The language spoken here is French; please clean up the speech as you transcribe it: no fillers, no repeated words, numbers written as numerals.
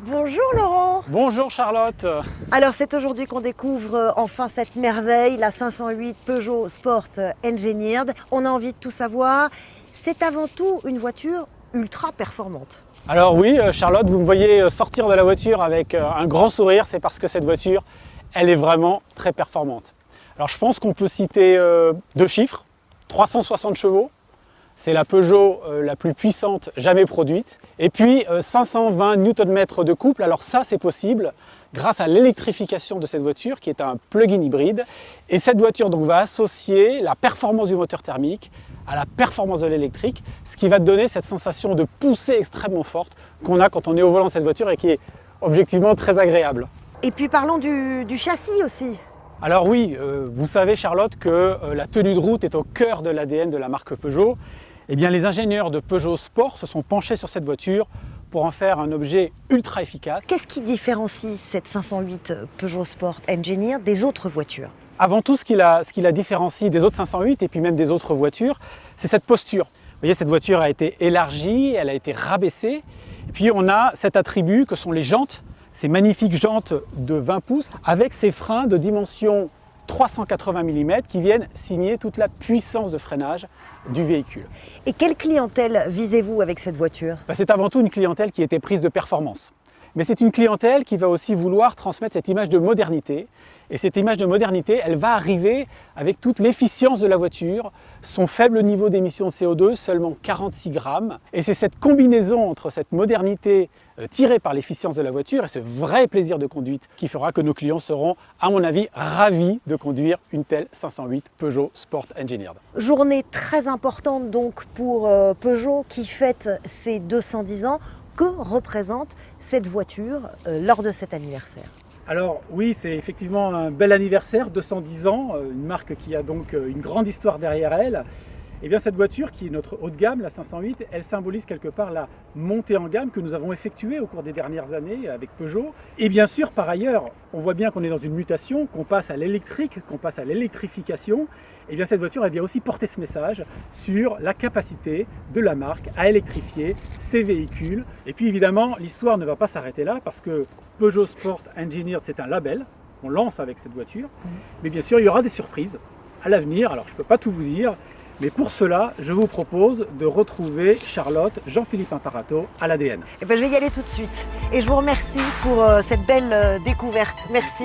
Bonjour Laurent. Bonjour Charlotte. Alors c'est aujourd'hui qu'on découvre enfin cette merveille, la 508 Peugeot Sport Engineered. On a envie de tout savoir. C'est avant tout une voiture ultra performante. Alors oui Charlotte, vous me voyez sortir de la voiture avec un grand sourire, c'est parce que cette voiture, elle est vraiment très performante. Alors je pense qu'on peut citer deux chiffres, 360 chevaux. C'est la Peugeot la plus puissante jamais produite. Et puis 520 Nm de couple. Alors ça, c'est possible grâce à l'électrification de cette voiture qui est un plug-in hybride. Et cette voiture donc, va associer la performance du moteur thermique à la performance de l'électrique, ce qui va donner cette sensation de poussée extrêmement forte qu'on a quand on est au volant de cette voiture et qui est objectivement très agréable. Et puis parlons du châssis aussi. Alors oui, vous savez Charlotte que la tenue de route est au cœur de l'ADN de la marque Peugeot. Eh bien, les ingénieurs de Peugeot Sport se sont penchés sur cette voiture pour en faire un objet ultra efficace. Qu'est-ce qui différencie cette 508 Peugeot Sport Engineered des autres voitures? Avant tout, ce qui la différencie des autres 508 et puis même des autres voitures, c'est cette posture. Vous voyez, cette voiture a été élargie, elle a été rabaissée. Et puis on a cet attribut que sont les jantes, ces magnifiques jantes de 20 pouces avec ces freins de dimension 380 mm qui viennent signer toute la puissance de freinage du véhicule. Et quelle clientèle visez-vous avec cette voiture? C'est avant tout une clientèle qui était prise de performance. Mais c'est une clientèle qui va aussi vouloir transmettre cette image de modernité. Et cette image de modernité, elle va arriver avec toute l'efficience de la voiture, son faible niveau d'émission de CO2, seulement 46 grammes. Et c'est cette combinaison entre cette modernité tirée par l'efficience de la voiture et ce vrai plaisir de conduite qui fera que nos clients seront, à mon avis, ravis de conduire une telle 508 Peugeot Sport Engineered. Journée très importante donc pour Peugeot qui fête ses 210 ans. Que représente cette voiture lors de cet anniversaire? Alors oui, c'est effectivement un bel anniversaire, 210 ans, une marque qui a donc une grande histoire derrière elle. Et bien cette voiture qui est notre haut de gamme, la 508, elle symbolise quelque part la montée en gamme que nous avons effectuée au cours des dernières années avec Peugeot. Et bien sûr, par ailleurs, on voit bien qu'on est dans une mutation, qu'on passe à l'électrique, qu'on passe à l'électrification. Et bien cette voiture, elle vient aussi porter ce message sur la capacité de la marque à électrifier ses véhicules. Et puis évidemment, l'histoire ne va pas s'arrêter là parce que Peugeot Sport Engineered, c'est un label qu'on lance avec cette voiture. Mais bien sûr, il y aura des surprises à l'avenir. Alors, je ne peux pas tout vous dire. Mais pour cela, je vous propose de retrouver Charlotte, Jean-Philippe Imparato à l'ADN. Je vais y aller tout de suite. Et je vous remercie pour cette belle découverte. Merci.